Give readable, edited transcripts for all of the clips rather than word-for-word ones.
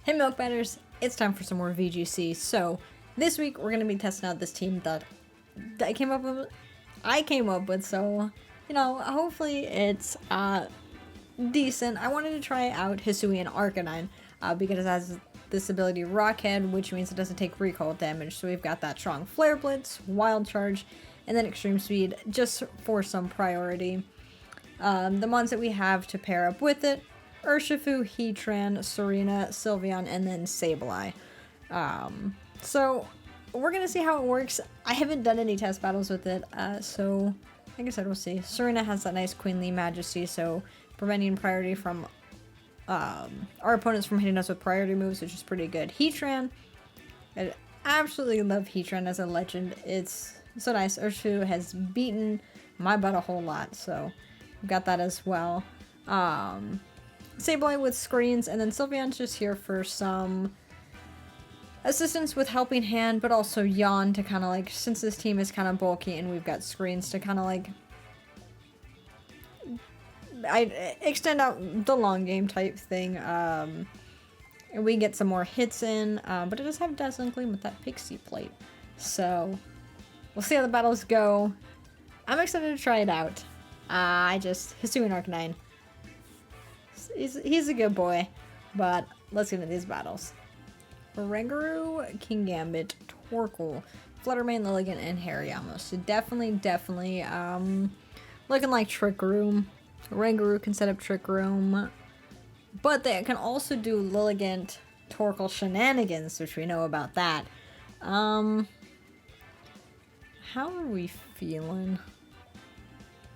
Hey Milk Batters, it's time for some more VGC. So this week we're gonna be testing out this team that I came up with. So hopefully it's decent. I wanted to try out Hisui and Arcanine because it has this ability Rockhead, which means it doesn't take recoil damage. So we've got that strong Flare Blitz, Wild Charge, and then Extreme Speed just for some priority. The ones that we have to pair up with it: Urshifu, Heatran, Serena, Sylveon, and then Sableye. So we're gonna see how it works. I haven't done any test battles with it, so like I said, we'll see. Serena has that nice Queenly Majesty, so preventing priority from our opponents from hitting us with priority moves, which is pretty good. Heatran, I absolutely love Heatran as a legend. It's so nice. Urshifu has beaten my butt a whole lot, so we've got that as well. Sableye with screens, and then Sylveon's just here for some assistance with Helping Hand, but also Yawn to kind of like, since this team is kind of bulky and we've got screens to kind of like extend out the long game type thing, and we get some more hits in, but it does have Dazzling Gleam with that Pixie Plate, so we'll see how the battles go. I'm excited to try it out. Hisui and Arcanine, he's a good boy, but let's get into these battles. Rangaroo, Kingambit, Torkoal, Fluttermane, Lilligant, and Hariyama. So definitely, looking like Trick Room. Rangaroo can set up Trick Room, but they can also do Lilligant, Torkoal shenanigans, which we know about that. How are we feeling?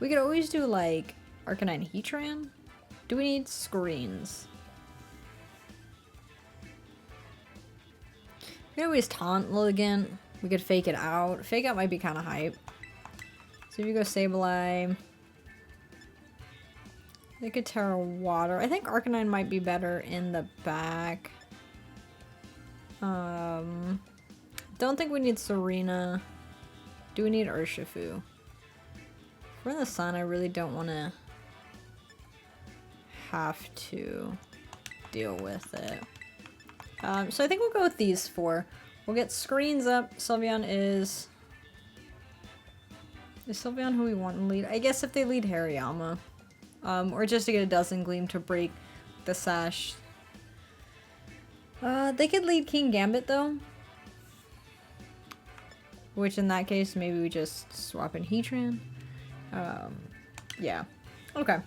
We could always do like Arcanine, Heatran. Do we need screens? We could always taunt Lilligant. We could fake it out. Fake out might be kind of hype. So if you go Sableye, they could Terra Water. I think Arcanine might be better in the back. Don't think we need Serena. Do we need Urshifu? If we're in the sun, I really don't want to have to deal with it. So I think we'll go with these four. We'll get screens up. Sylveon is Sylveon who we want to lead? I guess if they lead Hariyama. Or just to get a Dazzling Gleam to break the sash. They could lead Kingambit though. Which in that case, maybe we just swap in Heatran. Yeah. Okay.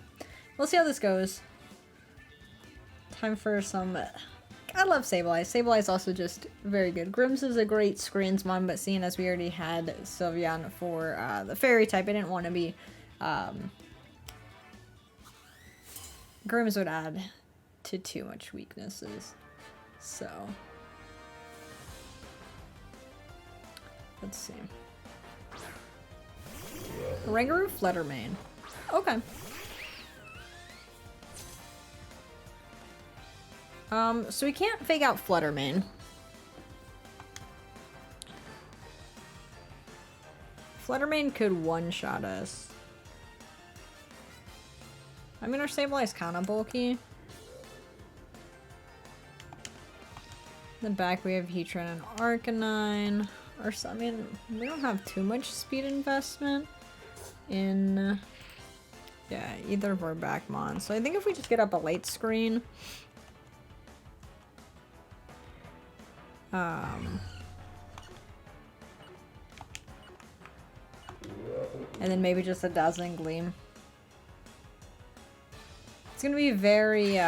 We'll see how this goes. Time for some... I love Sableye. Sableye is also just very good. Grims is a great screens mon, but seeing as we already had Sylveon for the fairy type, I didn't want to be... Grims would add to too much weaknesses. So... let's see. Rangaroo, Fluttermane. Okay. So we can't fake out Fluttermane. Fluttermane could one-shot us. I mean, our Sableye is kind of bulky. In the back, we have Heatran and Arcanine. I mean, we don't have too much speed investment in, yeah, either of our back mons. So I think if we just get up a late screen, and then maybe just a Dazzling Gleam. It's gonna be very,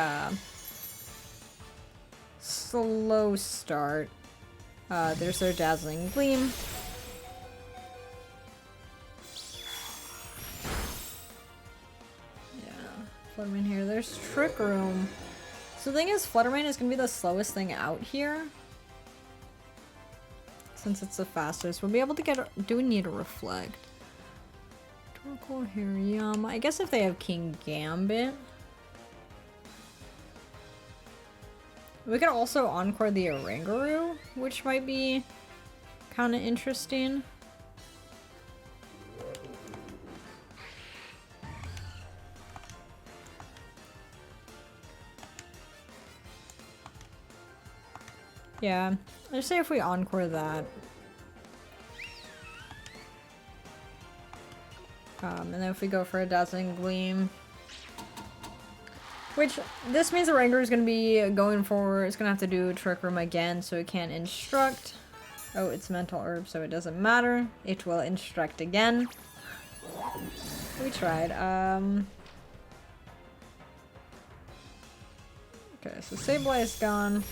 slow start. There's their Dazzling Gleam. Yeah, Fluttermane here. There's Trick Room. So the thing is, Fluttermane is gonna be the slowest thing out here. Since it's the fastest. We'll be able to get... do we need a Reflect? Torkoal, Hariyama. I guess if they have Kingambit. We could also Encore the Rangaroo, which might be kind of interesting. Yeah, let's say if we encore that. And then if we go for a Dazzling Gleam. Which, this means the Ranger is going to be going for, it's going to have to do Trick Room again, so it can't instruct. Oh, it's Mental Herb, so it doesn't matter. It will instruct again. We tried. Okay, so Sableye is gone.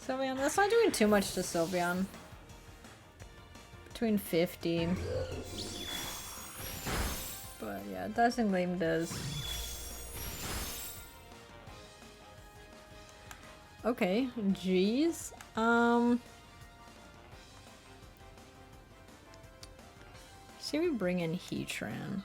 Sylveon, that's not doing too much to Sylveon. Between 50. But yeah, Dazzling Gleam does. Okay, jeez. See, we bring in Heatran.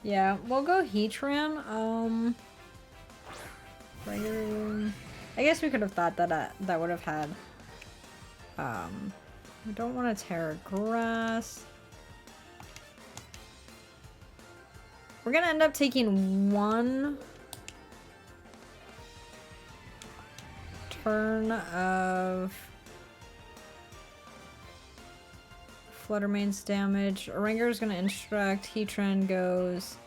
Yeah, we'll go Heatran. Regular. I guess we could have thought that that would have had. We don't want to Terra Grass. We're gonna end up taking one turn of Fluttermane's damage. Ranger is gonna instruct. Heatran goes.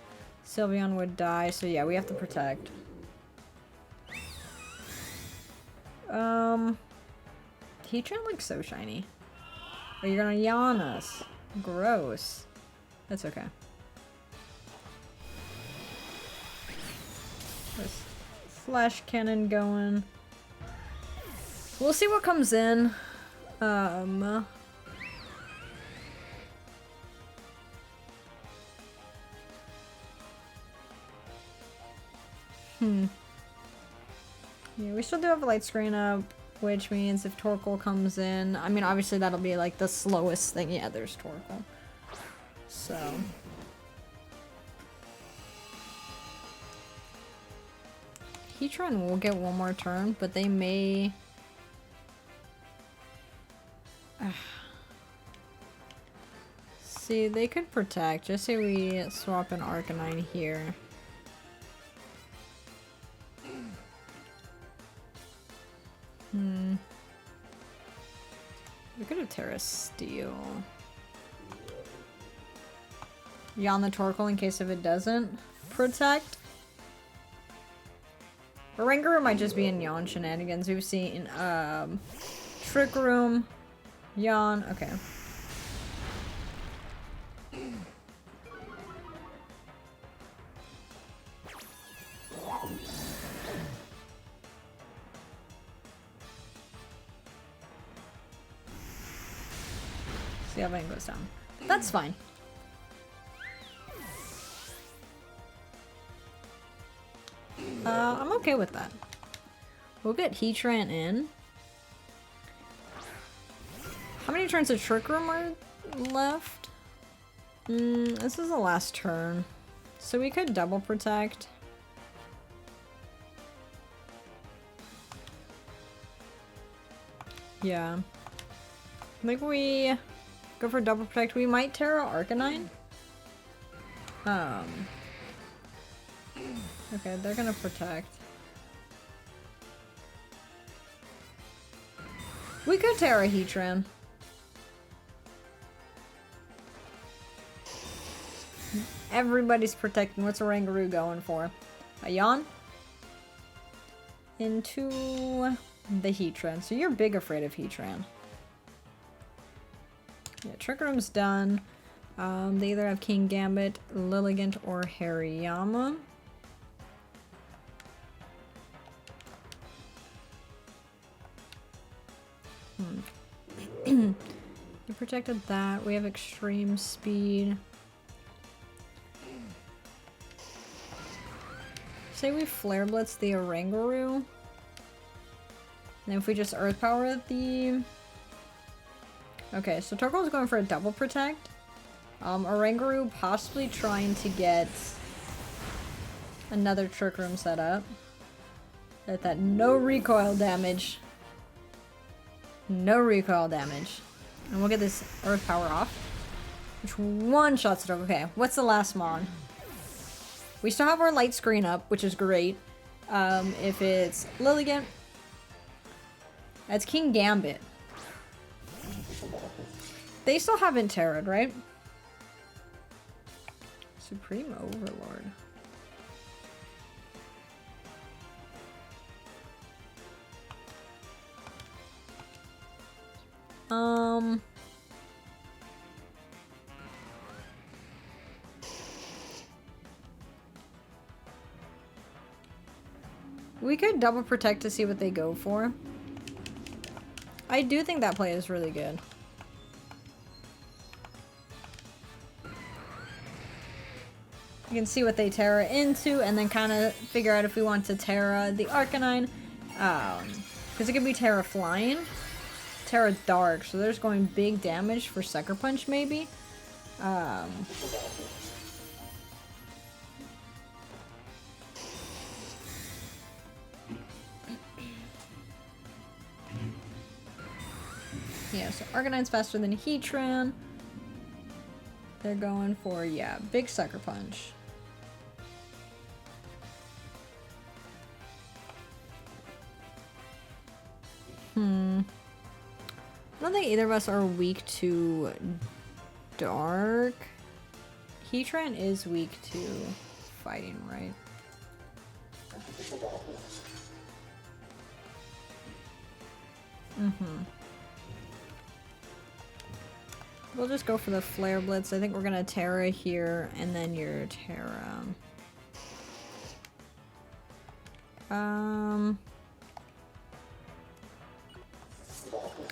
Sylveon would die, so yeah, we have to protect. Heatran looks so shiny. Oh, you're gonna yawn us. Gross. That's okay. There's Flash Cannon going. We'll see what comes in. Yeah, we still do have a light screen up, which means if Torkoal comes in, I mean, obviously that'll be like the slowest thing. Yeah, there's Torkoal. So. Heatran will get one more turn, but they may. See, they could protect. Just say we swap an Arcanine here. We could have Terra Steel. Yawn the Torkoal in case if it doesn't protect. Ranger might just be in Yawn shenanigans. We've seen Trick Room, Yawn. Okay. See how mine goes down. That's fine. I'm okay with that. We'll get Heatran in. How many turns of Trick Room are left? This is the last turn. So we could double protect. Yeah. I think we go for double protect. We might Terra Arcanine. Okay, they're gonna protect. We could Terra Heatran. Everybody's protecting. What's a Rangaroo going for? A Yawn? Into the Heatran. So you're big afraid of Heatran. Yeah, Trick Room's done. They either have King Gambit, Lilligant, or Hariyama. You protected that. We have extreme speed. Say we Flare Blitz the Oranguru. And then if we just Earth Power the... Okay, so Torkoal's going for a double protect. Oranguru possibly trying to get another Trick Room set up. That no recoil damage. No recoil damage. And we'll get this Earth Power off. Which one-shots it. Okay, what's the last mon? We still have our light screen up, which is great. If it's Lilligant, that's King Gambit. They still haven't terrored, right? Supreme Overlord. We could double protect to see what they go for. I do think that play is really good. You can see what they Terra into and then kind of figure out if we want to Terra the Arcanine. Because it could be Terra Flying, Terra Dark, so there's going big damage for Sucker Punch maybe. Yeah, so Arcanine's faster than Heatran. They're going for, yeah, big Sucker Punch. I don't think either of us are weak to Dark. Heatran is weak to fighting, right? We'll just go for the Flare Blitz. I think we're gonna Terra here, and then your Terra.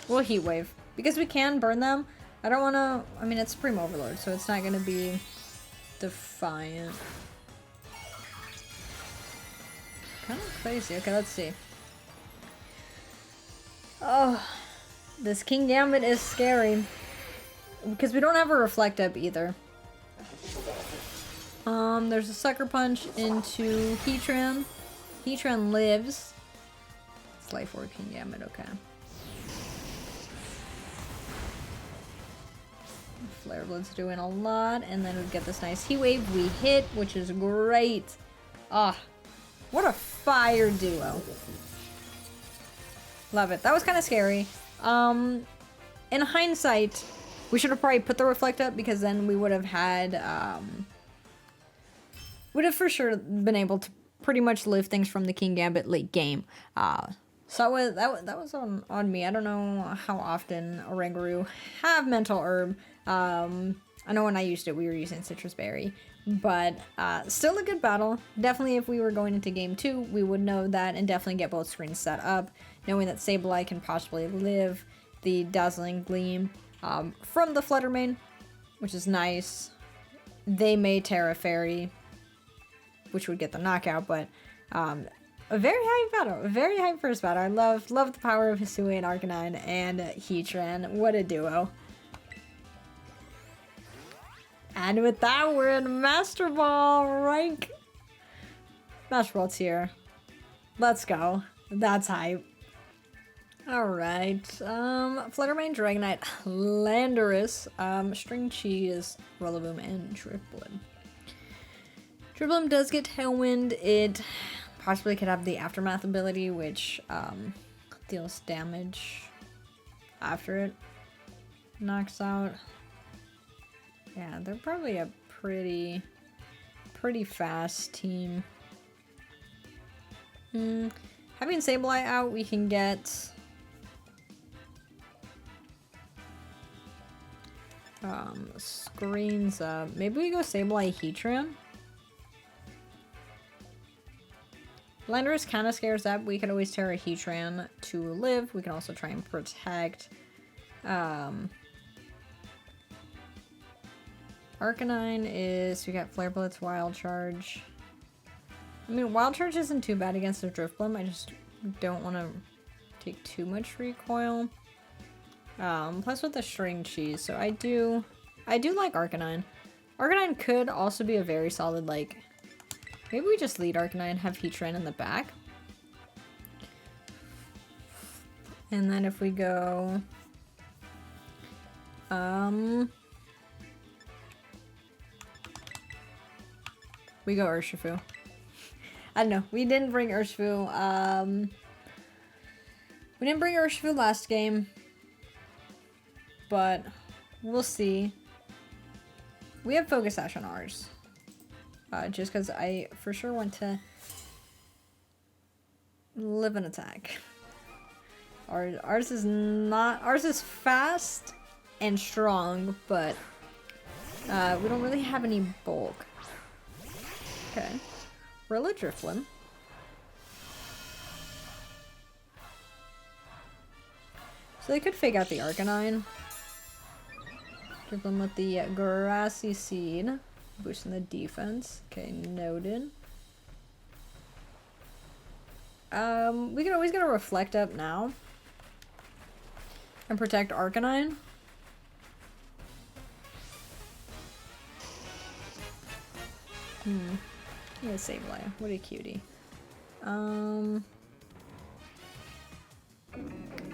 We'll Heat Wave. Because we can burn them, I don't wanna... I mean, it's Supreme Overlord, so it's not gonna be Defiant. Kind of crazy. Okay, let's see. Oh, this King Gambit is scary. Because we don't have a Reflect Up either. There's a Sucker Punch into Heatran. Heatran lives. It's Life Orb King Gambit, okay. Flare Blood's doing a lot, and then we get this nice Heat Wave. We hit, which is great. Ah, what a fire duo. Love it. That was kind of scary. In hindsight, we should have probably put the Reflect up, because then we would have had, would have for sure been able to pretty much live things from the King Gambit late game. So that was on me. I don't know how often Oranguru have Mental Herb. I know when I used it, we were using Citrus Berry. But still a good battle. Definitely if we were going into game 2, we would know that and definitely get both screens set up. Knowing that Sableye can possibly live the Dazzling Gleam from the Flutter Mane, which is nice. They may Terra Fairy, which would get the knockout, but a very hype battle. A very hype first battle. I love the power of Hisui and Arcanine and Heatran. What a duo. And with that, we're in Master Ball rank. Master Ball's here. Let's go. That's hype. Alright. Fluttermane, Dragonite, Landorus, String Cheese, Rillaboom, and Drifblim. Drifblim does get Tailwind. It possibly could have the Aftermath ability, which deals damage after it knocks out. Yeah, they're probably a pretty fast team. Having Sableye out, we can get screens up. Maybe we go Sableye Heatran. Landorus kind of scares up. We could always Terra Heatran to live. We can also try and protect. Arcanine is... We got Flare Blitz, Wild Charge. I mean, Wild Charge isn't too bad against the Drifblim. I just don't want to take too much recoil. Plus with the String Cheese. So I do like Arcanine. Arcanine could also be a very solid, like... Maybe we just lead Arcanine, have Heatran in the back. And then if we go... We go Urshifu. I don't know. We didn't bring Urshifu. We didn't bring Urshifu last game. But we'll see. We have Focus Sash on ours. Just because I for sure want to live an attack. Ours is not... Ours is fast and strong, but we don't really have any bulk. Okay. Rilla Drifblim. So they could fake out the Arcanine. Drifblim with the Grassy Seed. Boosting the defense. Okay, noted. We can always get a Reflect up now. And protect Arcanine. Yeah, Sableye. What a cutie.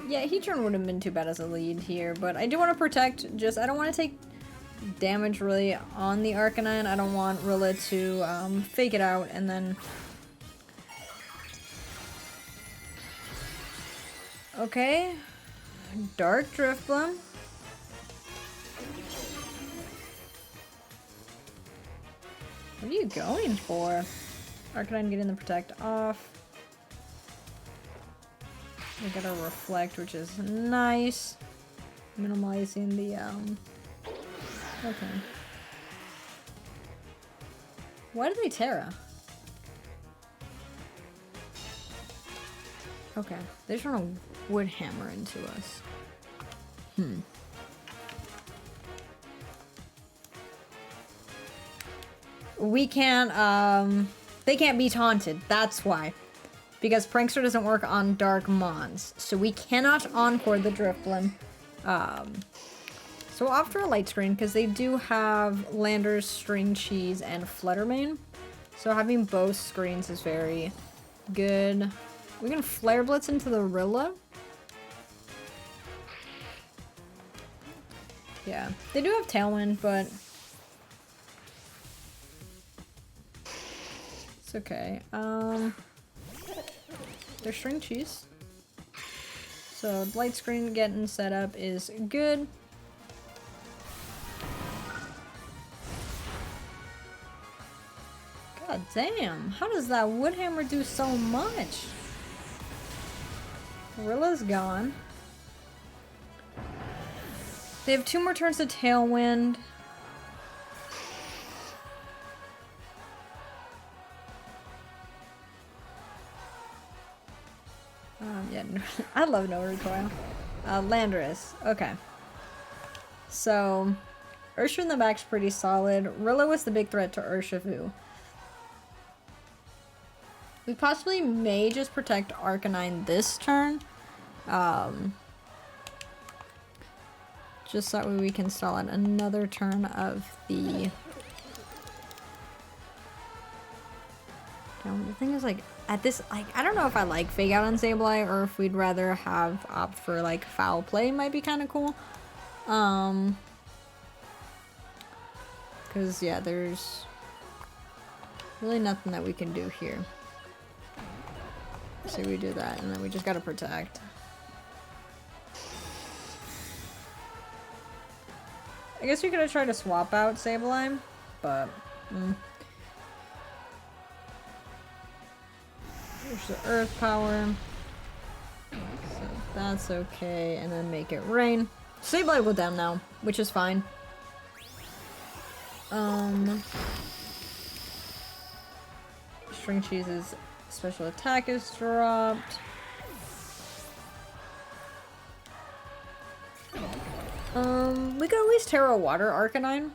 Yeah, Heatran wouldn't have been too bad as a lead here, but I do want to protect. Just, I don't want to take damage really on the Arcanine. I don't want Rilla to fake it out and then... Okay. Dark Drifblim. What are you going for? Arcanine getting the protect off. We got a Reflect, which is nice. Minimizing the okay. Why did they Terra? Okay. They're trying to Wood Hammer into us. We can't, they can't be taunted. That's why. Because Prankster doesn't work on Dark Mons. So we cannot Encore the Drifblim. So after a Light Screen, because they do have Landers, String Cheese, and Fluttermane. So having both screens is very good. We can Flare Blitz into the Rilla. Yeah, they do have Tailwind, but it's okay. They're String Cheese. So Light Screen getting set up is good. God damn, how does that Wood Hammer do so much? Rilla's gone. They have 2 more turns to Tailwind. Yeah, I love No Recoil. Landorus. Okay. So, Urshifu in the back's pretty solid. Rilla was the big threat to Urshifu. We possibly may just protect Arcanine this turn. Just so that way we can stall out another turn of the... The thing is, like, at this, like, I don't know if I like Fake Out on Sableye or if we'd rather have opt for, like, Foul Play might be kind of cool. Because, yeah, there's really nothing that we can do here. So we do that, and then we just gotta protect. I guess we could have tried to swap out Sableye, but... There's the Earth Power. So that's okay, and then make it rain. Sableye will down now, which is fine. String Cheese's special attack is dropped. We could at least Terra Water Arcanine.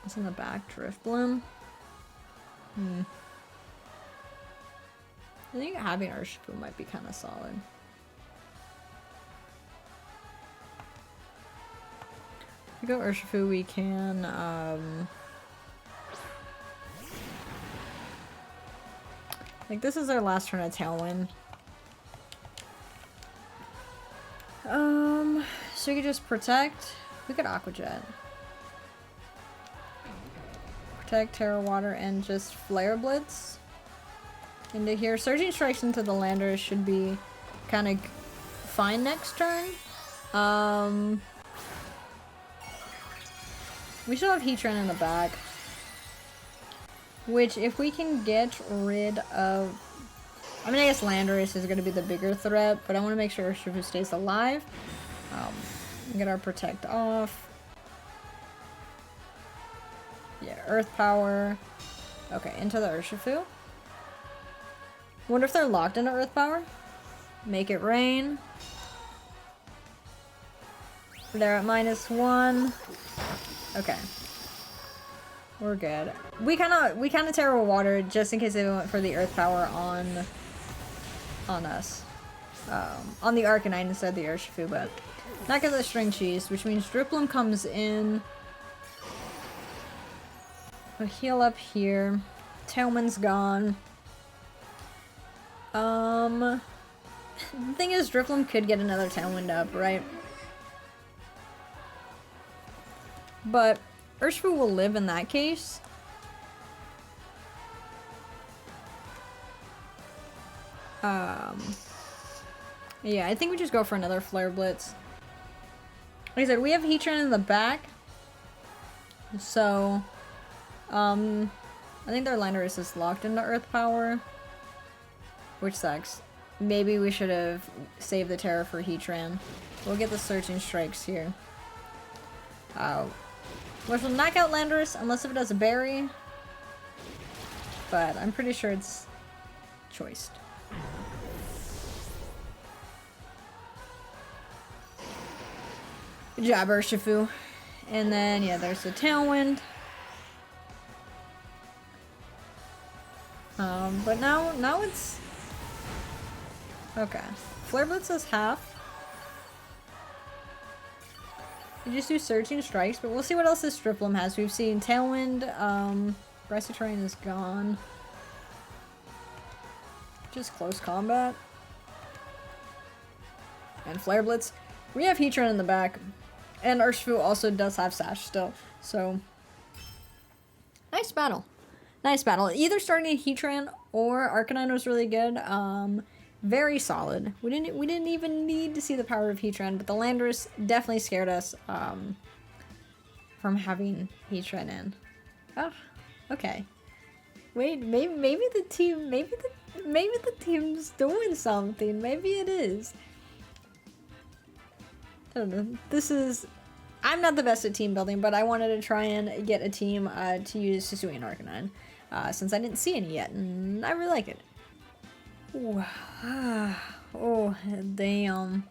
It's in the back, Drifblim. I think having Urshifu might be kind of solid. If we go Urshifu, we can, like, this is our last turn of Tailwind. So we could just protect. We could Aqua Jet. Protect, Terra Water, and just Flare Blitz into here. Surging Strikes into the Landers should be kind of fine next turn. We should have Heatran in the back. Which, if we can get rid of... I mean, I guess Landorus is going to be the bigger threat, but I want to make sure Urshifu stays alive. Get our Protect off. Yeah, Earth Power. Okay, into the Urshifu. Wonder if they're locked into Earth Power? Make it rain. They're at -1. Okay. We're good. We kind of Terra Water just in case they went for the Earth Power on us. On the Arcanine instead of the Urshifu, but not because of String Cheese, which means Driploom comes in. We'll heal up here. Tailwind's gone. The thing is, Driploom could get another Tailwind up, right? But Urshifu will live in that case. Yeah, I think we just go for another Flare Blitz. Like I said, we have Heatran in the back. So, I think their Landorus is locked into Earth Power. Which sucks. Maybe we should have saved the Terra for Heatran. We'll get the Searching Strikes here. Which will knock out Landorus unless if it has a berry. But I'm pretty sure it's choiced. Good job, Urshifu. And then, yeah, there's the Tailwind. But now it's... Okay. Flare Blitz is half. You just do Searching Strikes, but we'll see what else this Driploom has. We've seen Tailwind, Grassy Terrain is gone. Just Close Combat. And Flare Blitz. We have Heatran in the back. And Urshifu also does have Sash still. So, nice battle. Nice battle. Either starting Heatran or Arcanine was really good. Very solid. We didn't even need to see the power of Heatran, but the Landorus definitely scared us from having Heatran in. Oh, okay. Wait, maybe the team's doing something. Maybe it is. I don't know. I'm not the best at team building, but I wanted to try and get a team to use Hisuian Arcanine, since I didn't see any yet, and I really like it. Ooh. Oh, damn.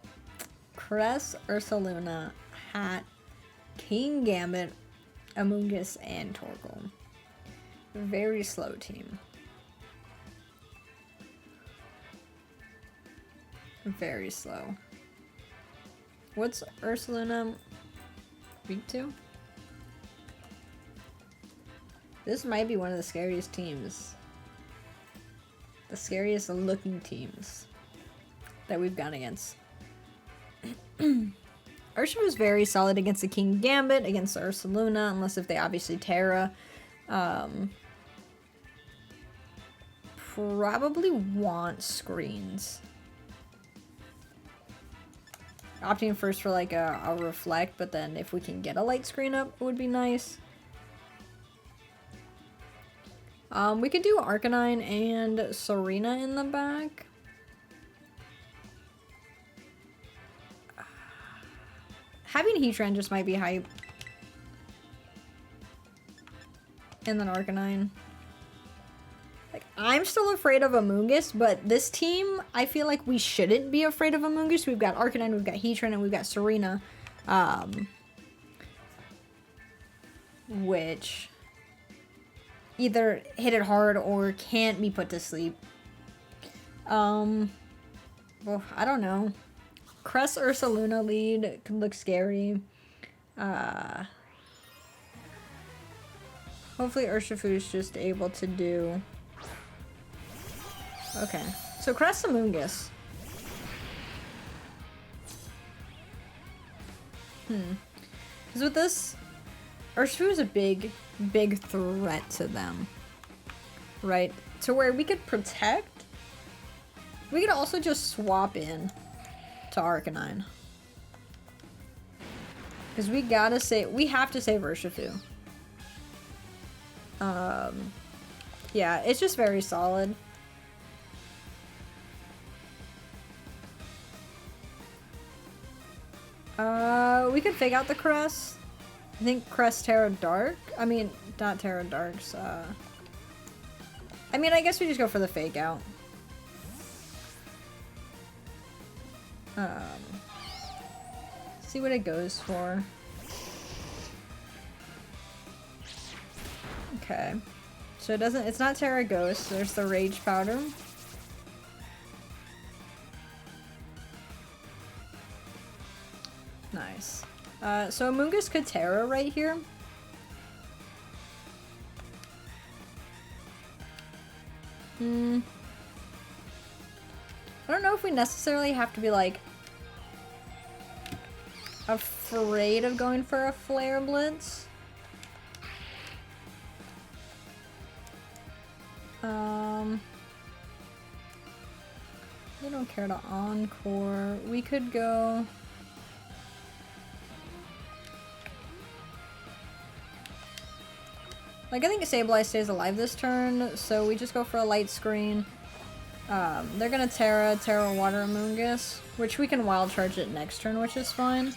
Cress, Ursaluna, Hat, King Gambit, Amoonguss, and Torkoal. Very slow team. Very slow. What's Ursaluna weak to? This might be one of the scariest teams. The scariest looking teams that we've gone against. Urshifu was very solid against the King Gambit, against the Ursaluna, unless if they obviously Terra. Probably want screens. Opting first for like a Reflect, but then if we can get a light screen up, it would be nice. We could do Arcanine and Serena in the back. Having Heatran just might be hype. And then Arcanine. Like, I'm still afraid of Amoonguss, but this team, I feel like we shouldn't be afraid of Amoonguss. We've got Arcanine, we've got Heatran, and we've got Serena. Which either hit it hard or can't be put to sleep. Well, I don't know. Cress Ursaluna lead could look scary. Hopefully Urshifu's just able to do... Okay, so Cress Amoonguss. Because with this... Urshifu is a big threat to them. Right? To where we could protect. We could also just swap in to Arcanine. Because we gotta save, we have to save Urshifu. Yeah, it's just very solid. We could fake out the Crest. I think Crest Terra Dark. I mean, not Terra Darks. I mean, I guess we just go for the fake out. See what it goes for. Okay. So it doesn't, it's not Terra Ghost. There's the Rage Powder. Nice. So Amoonguss could Terra right here. I don't know if we necessarily have to be like afraid of going for a Flare Blitz. We don't care to Encore. We could go. Like, I think Sableye stays alive this turn, so we just go for a Light Screen. They're gonna Terra Water Amoonguss, which we can Wild Charge it next turn, which is fine.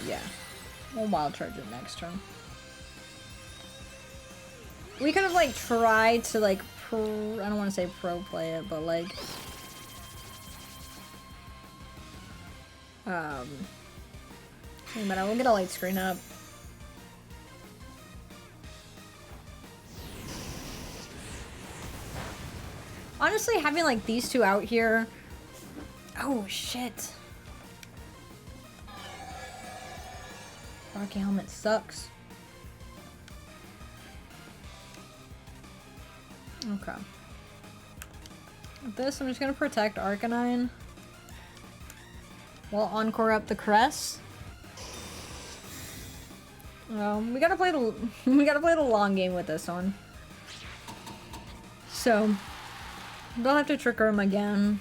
Yeah. We'll Wild Charge it next turn. We could have, like, tried to, like, I don't want to say pro play it, but, like... Wait a minute, we'll get a Light Screen up. Honestly, having, like, these two out here... Oh, shit. Rocky Helmet sucks. Okay. With this, I'm just gonna protect Arcanine. We'll Encore up the Crest. We gotta play the we gotta play the long game with this one. So they'll have to trigger him again.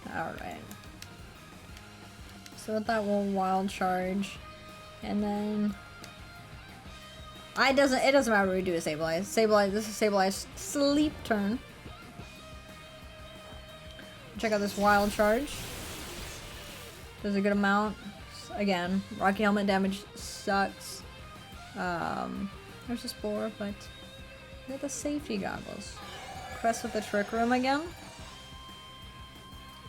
Alright. So with that, we'll Wild Charge. And then... it doesn't matter what we do with Sableye. This is Sableye's sleep turn. Check out this Wild Charge. Does a good amount. Again, Rocky Helmet damage sucks. There's a Spore, but... we got the safety goggles. Crest with the Trick Room again.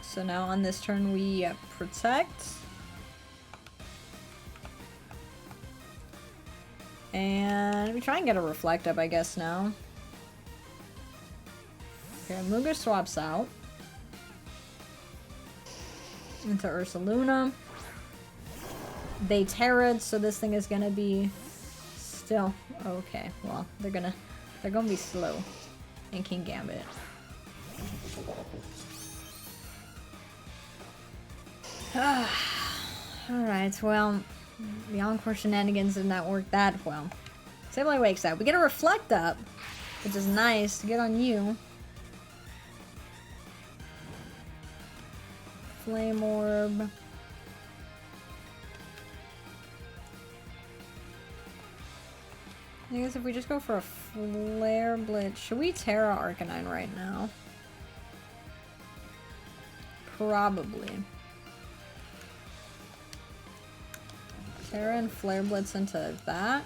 So now on this turn we protect. And we try and get a Reflect up, I guess, now. Okay, Muga swaps out. Into Ursaluna. They Terra'd, so this thing is gonna be still okay. Well, they're gonna be slow. And King Gambit. Alright, well, the Encore shenanigans did not work that well. Sableye wakes up. We get a Reflect up, which is nice to get on you. Flame Orb. I guess if we just go for a Flare Blitz, should we Terra Arcanine right now? Probably. Terra and Flare Blitz into that.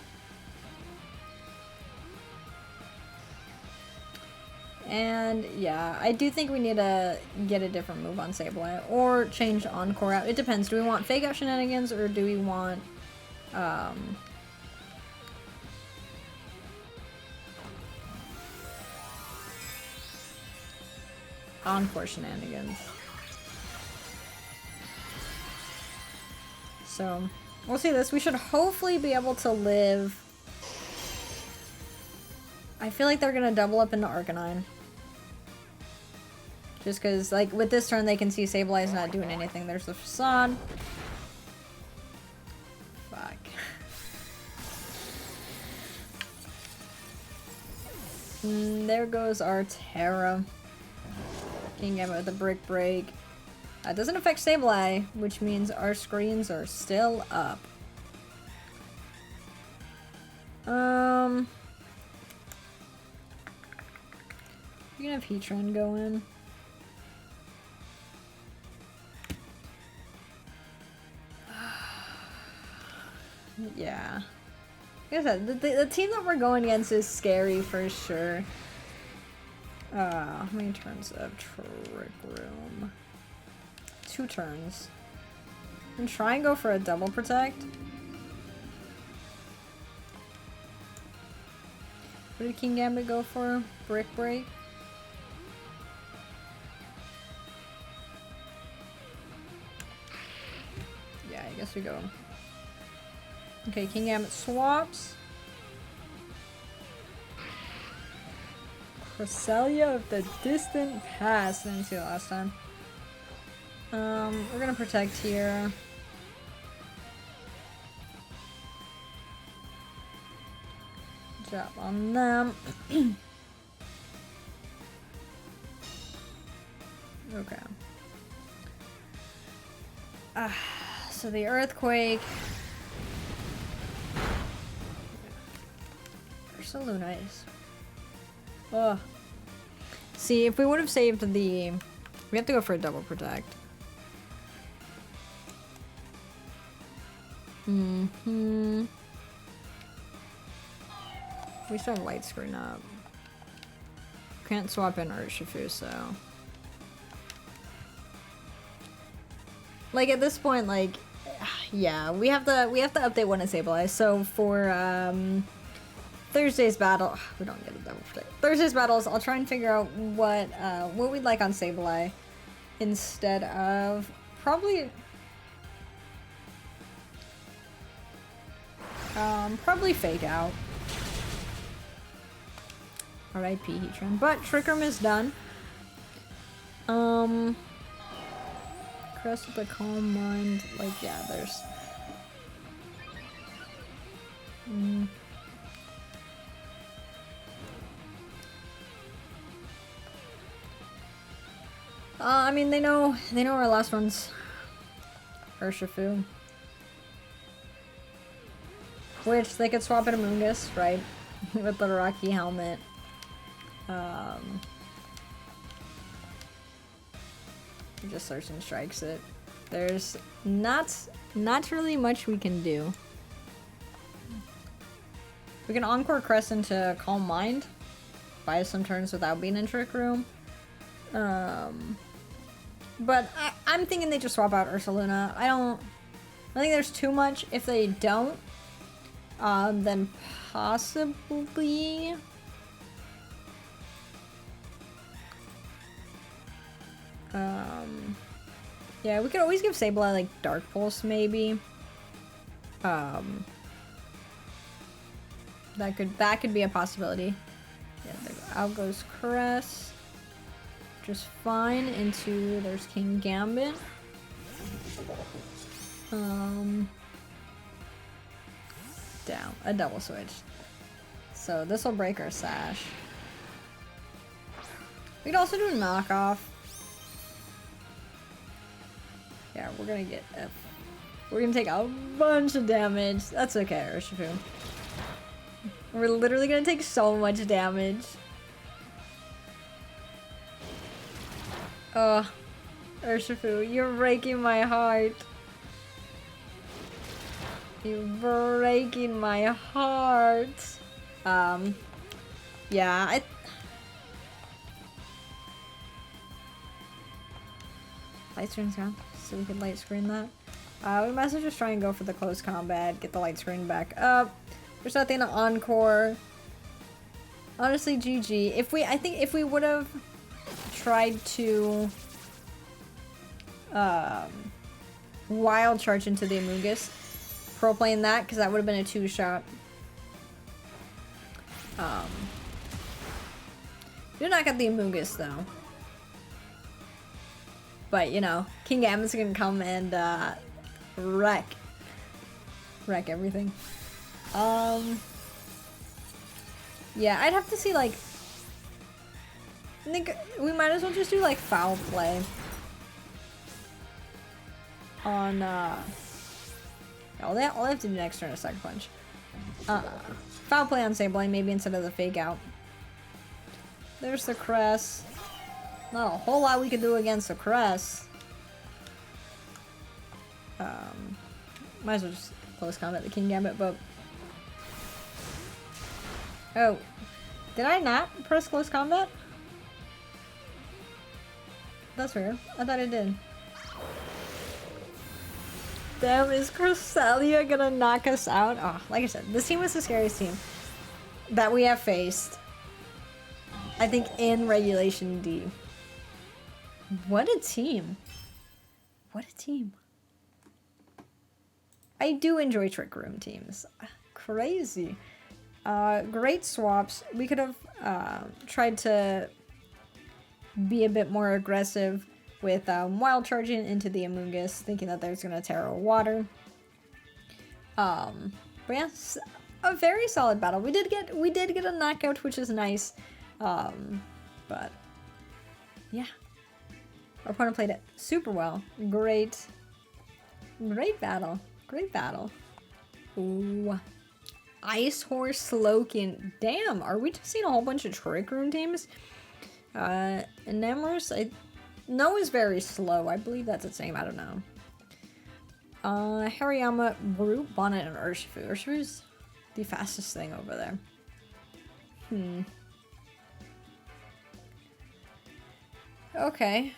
And yeah, I do think we need to get a different move on Sableye or change Encore out. It depends. Do we want Fake Out Shenanigans or do we want Encore Shenanigans? So, we'll see this. We should hopefully be able to live. I feel like they're gonna double up into Arcanine. Just because, like, with this turn they can see Sableye not doing anything. There's the Facade. Fuck. There goes our Terra. Kingambit with a Brick Break. That doesn't affect Sableye, which means our screens are still up. You can have Heatran go in. Yeah. Like I said, the team that we're going against is scary for sure. How many turns of Trick Room? 2 turns. And try and go for a double protect. What did Kingambit go for? Brick Break? Yeah, I guess we go. Okay, Kingambit swaps. Cresselia of the Distant Past. Didn't see it last time. We're gonna protect here. Drop on them. Okay. So the Earthquake. Ursaluna is. Ugh. See, if we would have saved the... We have to go for a double protect. We still have Light Screen up. Can't swap in Urshifu, so... Like, at this point, like... Yeah, we have to update one of Sableye. So, for, Thursday's battle... We don't get a double protect. Thursday's battles, I'll try and figure out what we'd like on Sableye. Instead of... Probably Fake Out. R.I.P. Heatran. But Trick Room is done. Crest with a Calm Mind. Like, yeah, there's... I mean, they know our last one's Urshifu. Which, they could swap in Amoonguss, right? With the Rocky Helmet. Just Search and Strikes it. There's not really much we can do. We can Encore Crest into Calm Mind. Buy some turns without being in Trick Room. But I'm thinking they just swap out Ursaluna. I think there's too much. If they don't, then possibly... Yeah, we could always give Sableye, like, Dark Pulse, maybe. That could be a possibility. Yeah, out goes Crest. Just fine into... There's Kingambit. Down. A double switch. So this will break our Sash. We could also do a knockoff. Yeah, we're gonna get we're gonna take a bunch of damage. That's okay, Urshifu. We're literally gonna take so much damage. Oh, Urshifu, you're breaking my heart. You're breaking my heart. Yeah, Light Screen's gone, so we could Light Screen that. We might as well just try and go for the close combat, get the Light Screen back up. There's nothing to Encore. Honestly, GG. I think if we would have tried to Wild Charge into the Amoonguss. Pro playing that, because that would have been a 2-shot. Do not get the Amoonguss, though. But, you know, King Gambit's gonna come and, wreck everything. Yeah, I'd have to see, like... I think we might as well just do, like, Foul Play. On, all they have to do next turn is Sucker Punch. Foul Play on Sableye, maybe instead of the Fake Out. There's the Crest. Not a whole lot we could do against the Crest. Might as well just close combat the King Gambit, but... Oh. Did I not press close combat? That's weird. I thought I did. Damn, is Cresselia gonna knock us out? Oh, like I said, this team was the scariest team that we have faced. I think in Regulation D. What a team. What a team. I do enjoy Trick Room teams. Crazy. Great swaps. We could have tried to be a bit more aggressive with Wild Charging into the Amoonguss, thinking that there's going to Terra Water. But yeah, a very solid battle. We did get a knockout, which is nice. But yeah, our opponent played it super well. Great battle. Great battle. Ooh. Ice Horse Slowking. Damn, are we just seeing a whole bunch of Trick Room teams? Enamorous, I know is very slow. I believe that's its name. I don't know. Hariyama, Brute, Bonnet, and Urshifu. Urshifu's the fastest thing over there. Okay.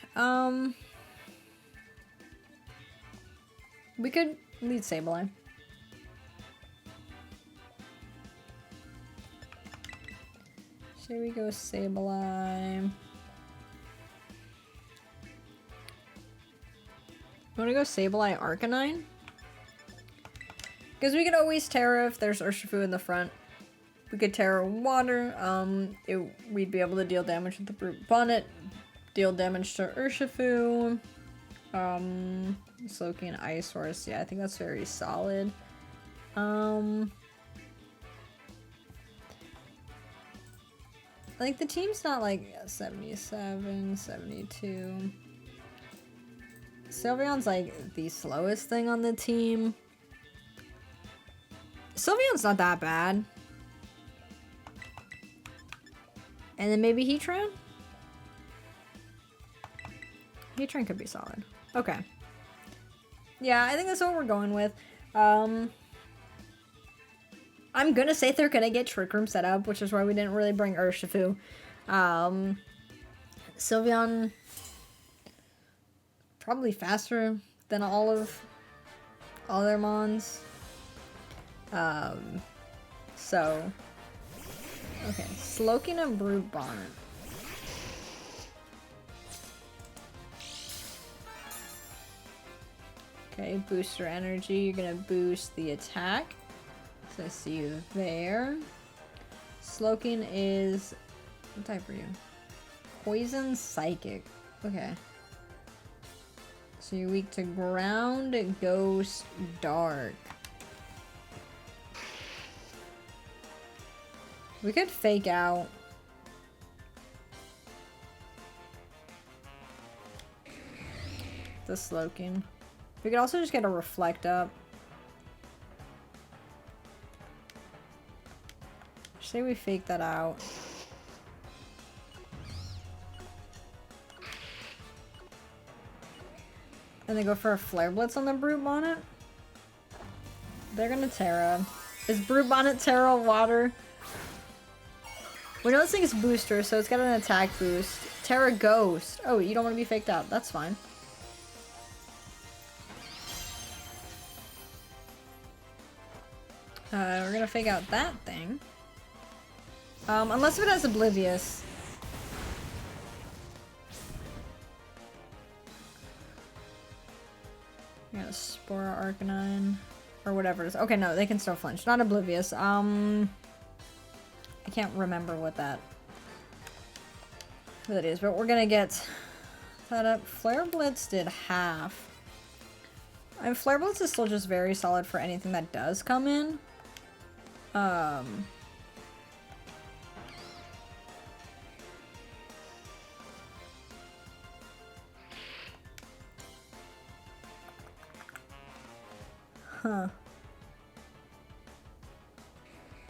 We could lead Sableye. Should we go Sableye? Want to go Sableye Arcanine? Because we could always Terra if there's Urshifu in the front. We could Terra Water. We'd be able to deal damage with the Brute Bonnet. Deal damage to Urshifu. Slowking Ice Horse. Yeah, I think that's very solid. Like, the team's not like 77, 72. Sylveon's like the slowest thing on the team. Sylveon's not that bad. And then maybe Heatran? Heatran could be solid. Okay. Yeah, I think that's what we're going with. I'm gonna say they're gonna get Trick Room set up, which is why we didn't really bring Urshifu. Sylveon probably faster than all their mons. So okay, Slowking and Brute Bonnet. Okay, booster energy. You're gonna boost the attack. So I see you there. Slowking is... What type are you? Poison Psychic. Okay. So you're weak to Ground, Ghost, Dark. We could Fake Out. The Slowking. We could also just get a Reflect up. Say we Fake that out. And they go for a Flare Blitz on the Brute Bonnet. They're gonna Terra. Is Brute Bonnet Terra Water? We know this thing is booster, so it's got an attack boost. Terra Ghost. Oh, you don't want to be faked out. That's fine. We're gonna Fake out that thing. Unless if it has Oblivious. I got a Spora Arcanine. Or whatever it is. Okay, no, they can still flinch. Not Oblivious. I can't remember what that is, but we're gonna get that up. Flare Blitz did half. And Flare Blitz is still just very solid for anything that does come in. Huh.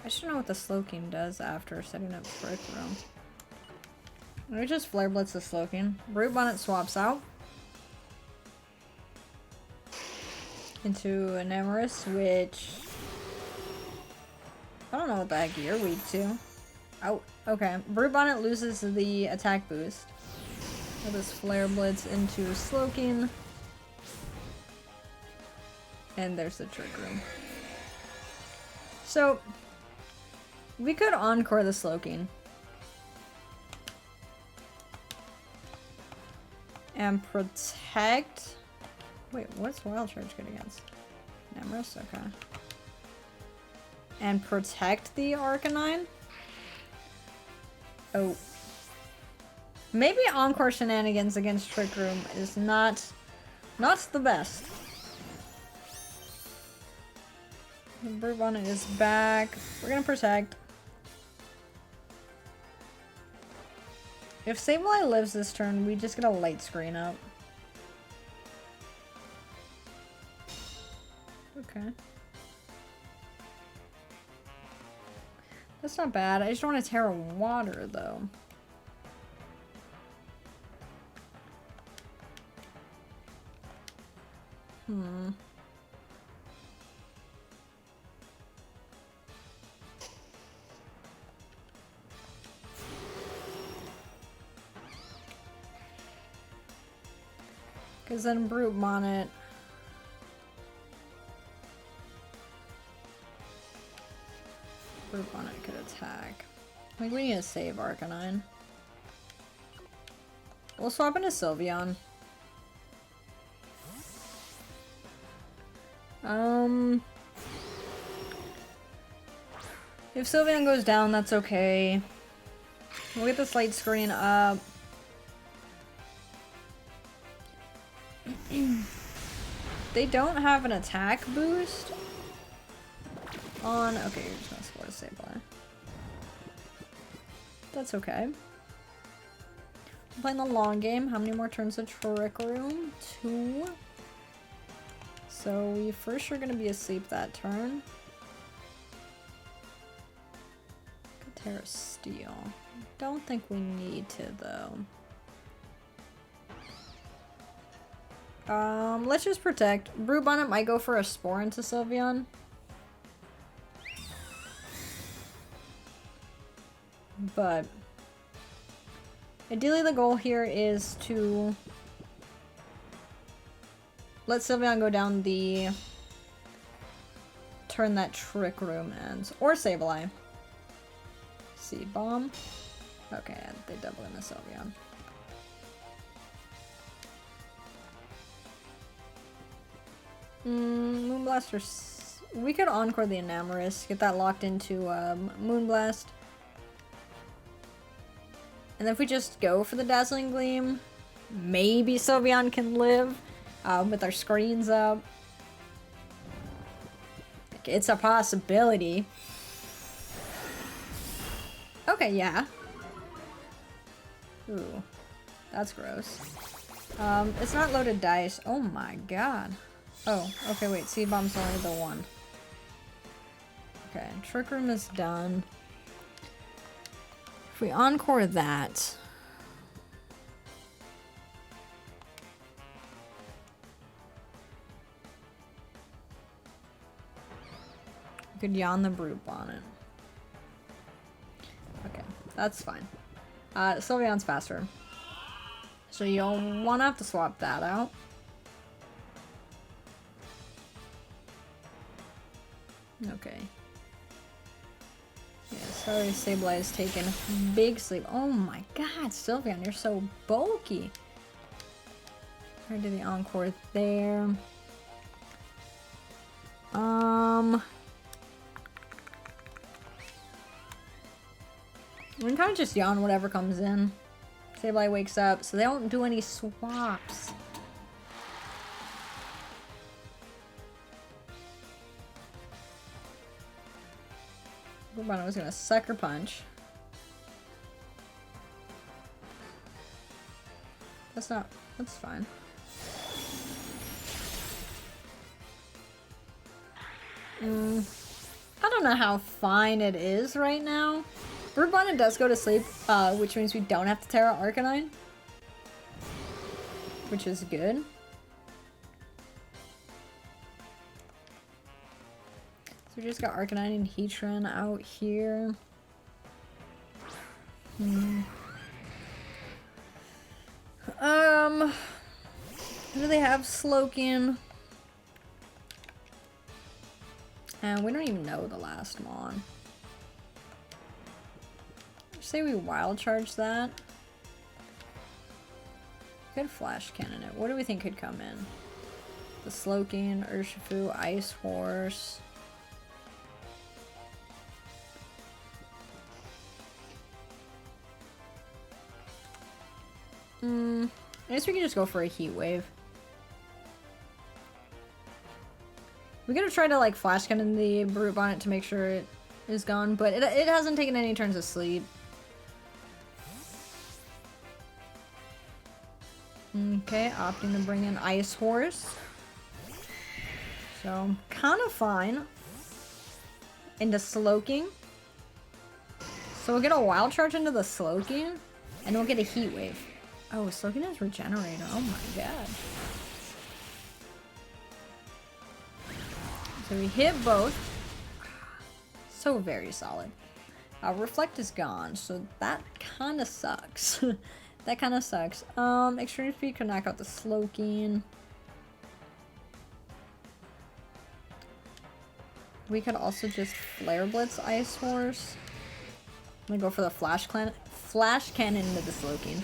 I should know what the Slowking does after setting up Trick Room. Let me just Flare Blitz the Slowking. Brute Bonnet swaps out into an Emerus, which I don't know what the heck you're weak to. Oh, okay. Brute Bonnet loses the attack boost. With this Flare Blitz into Slowking. And there's the Trick Room. So, we could Encore the Slowking. And protect... Wait, what's Wild Charge good against? Nemorous? Okay. And protect the Arcanine? Oh. Maybe Encore Shenanigans against Trick Room is not the best. Brute Bonnet is back. We're gonna protect. If Sableye lives this turn, we just get a light screen up. Okay. That's not bad. I just don't want to Terra Water, though. Because then Brute Bonnet. Brute Bonnet could attack. I think we need to save Arcanine. We'll swap into Sylveon. If Sylveon goes down, that's okay. We'll get this light screen up. They don't have an attack boost on... Okay, you're just gonna score to Sableye. That's okay. I'm playing the long game. How many more turns of Trick Room? 2. So we for sure gonna be asleep that turn. Terra Steel. Don't think we need to though. Let's just protect. Brute Bonnet might go for a Spore into Sylveon. But ideally the goal here is to let Sylveon go down the turn that Trick Room ends. Or Sableye. Seed Bomb. Okay, they double into Sylveon. Moonblast or... We could Encore the Enamorus, get that locked into Moonblast. And then if we just go for the Dazzling Gleam, maybe Sylveon can live with our screens up. It's a possibility. Okay, yeah. Ooh, that's gross. It's not loaded dice. Oh my god. Oh, okay, wait. Seed Bomb's only the one. Okay, Trick Room is done. If we Encore that... we could yawn the Brute Bonnet. Okay, that's fine. Sylveon's faster. So you'll want to have to swap that out. Okay. Yeah, sorry Sableye is taking big sleep. Oh my god, Sylveon, you're so bulky. I did the Encore there. We can kind of just yawn whatever comes in. Sableye wakes up, so they don't do any swaps. Bourbon was gonna sucker punch. That's fine. I don't know how fine it is right now. Bourbon does go to sleep, which means we don't have to Terra Arcanine. Which is good. So we just got Arcanine and Heatran out here. Do they have Slowking? And we don't even know the last Mon. Say we Wild Charge that. Could Flash Cannon it. What do we think could come in? The Slowking, Urshifu, Ice Horse. I guess we can just go for a Heat Wave. We're gonna try to like Flash Cannon the Brute Bonnet to make sure it is gone, but it hasn't taken any turns of sleep. Okay, opting to bring in Ice Horse. So, kind of fine. Into Slowking. So we'll get a Wild Charge into the Slowking, and we'll get a Heat Wave. Oh, Slowking has Regenerator. Oh my god. So we hit both. So very solid. Reflect is gone, so that kind of sucks. That kind of sucks. Extreme Speed could knock out the Slowking. We could also just Flare Blitz Ice Horse. I'm gonna go for the Flash Cannon into the Slowking.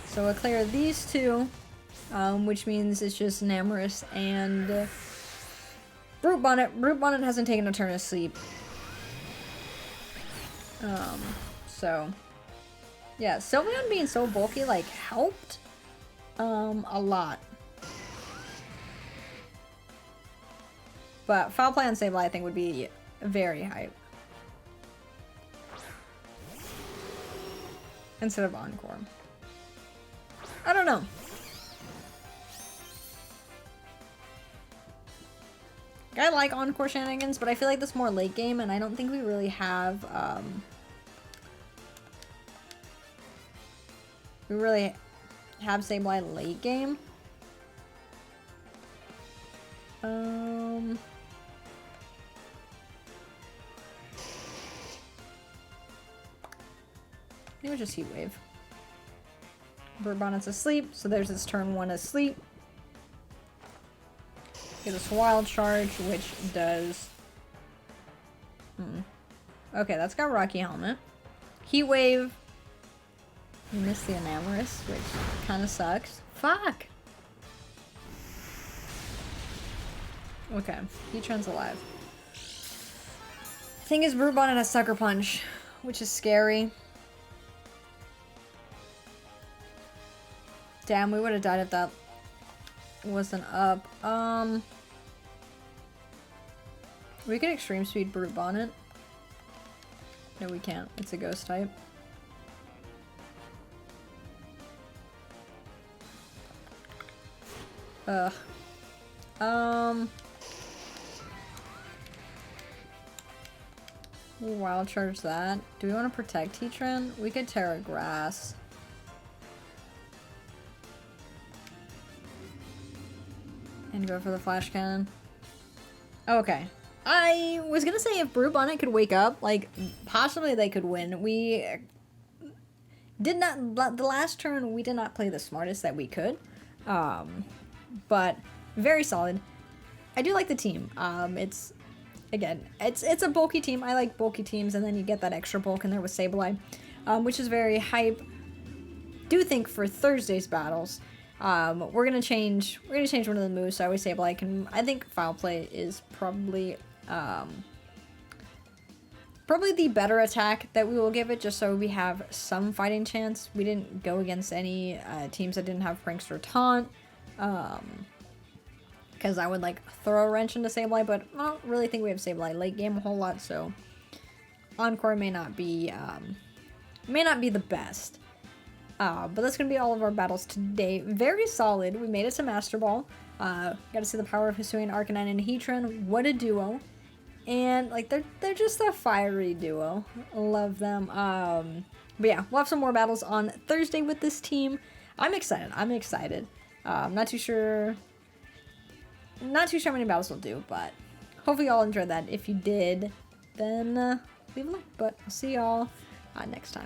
So we'll clear these two, which means it's just Namorous and Brute Bonnet. Brute Bonnet hasn't taken a turn of sleep. So yeah, Sylveon being so bulky like helped a lot. But Foul Play on Sableye I think would be very hype. Instead of Encore. I don't know. I like Encore shenanigans, but I feel like that's more late game, and I don't think we really have, Sableye late game. It was just Heat Wave. Bourbonnet's asleep, so there's his turn 1 asleep. Get this Wild Charge, which does... Okay, that's got Rocky Helmet. Heat Wave. You missed the Enamorous, which kind of sucks. Fuck! Okay, Heatran's alive. Thing is, Bourbonnet has Sucker Punch, which is scary. Damn, we would have died if that wasn't up. We could Extreme Speed Brute Bonnet. No, we can't. It's a Ghost type. Ugh. We'll Wild Charge that. Do we want to protect Heatran? We could Terra Grass. And go for the Flash Cannon. Okay. I was gonna say if Brute Bonnet could wake up, like, possibly they could win. We did not, the last turn, we did not play the smartest that we could. But very solid. I do like the team. It's a bulky team. I like bulky teams, and then you get that extra bulk in there with Sableye, which is very hype. Do think for Thursday's battles, We're gonna change one of the moves, so I always Sableye. I think Foul Play is probably the better attack that we will give it, just so we have some fighting chance. We didn't go against any teams that didn't have Prankster Taunt, because I would like throw a wrench into Sableye, but I don't really think we have Sableye late game a whole lot, so Encore may not be the best. But that's gonna be all of our battles today. Very solid. We made it to Master Ball. Got to see the power of Hisuian, Arcanine, and Heatran. What a duo! And like they're just a fiery duo. Love them. But yeah, we'll have some more battles on Thursday with this team. I'm excited. I'm not too sure. Not too sure how many battles we'll do, but hopefully y'all enjoyed that. If you did, then leave a like. But I'll see y'all next time.